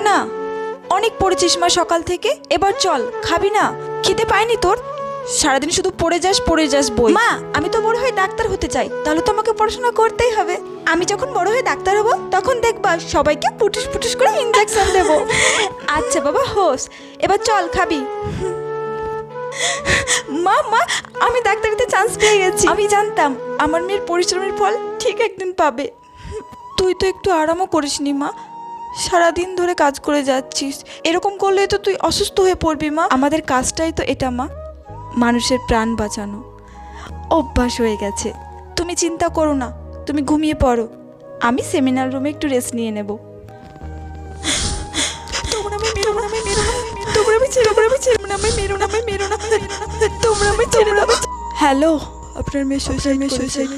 না, অনেক পড়েছিস মা সকাল থেকে, এবার চল। খাবি না? খিদে পায়নি তোর? সারাদিন শুধু পড়ে যাস বই। মা, আমি তো বড় হয়ে ডাক্তার হতে চাই, তাহলে তো আমাকে পড়াশোনা করতেই হবে। আমি যখন বড় হয়ে ডাক্তার হব তখন দেখবা সবাইকে পুটুস পুটুস করে ইনজেকশন দেবো। আচ্ছা বাবা, হোস, এবার চল খাবি। মা মা, আমি ডাক্তারিতে চান্স পেয়ে গেছি। আমি জানতাম আমার মেয়ের পরিশ্রমের ফল ঠিক একদিন পাবে। তুই তো একটু আরামও করিসনি মা, সারাদিন ধরে কাজ করে যাচ্ছিস। এরকম করলে তো তুই অসুস্থ হয়ে পড়বি মা। আমাদের কাজটাই তো এটা মা, মানুষের প্রাণ বাঁচানো। অভ্যাস হয়ে গেছে। তুমি চিন্তা করো না, তুমি ঘুমিয়ে পড়ো, আমি সেমিনার রুমে একটু রেস্ট নিয়ে নেব। হ্যালো, আপনার মেয়ে সুইসাইড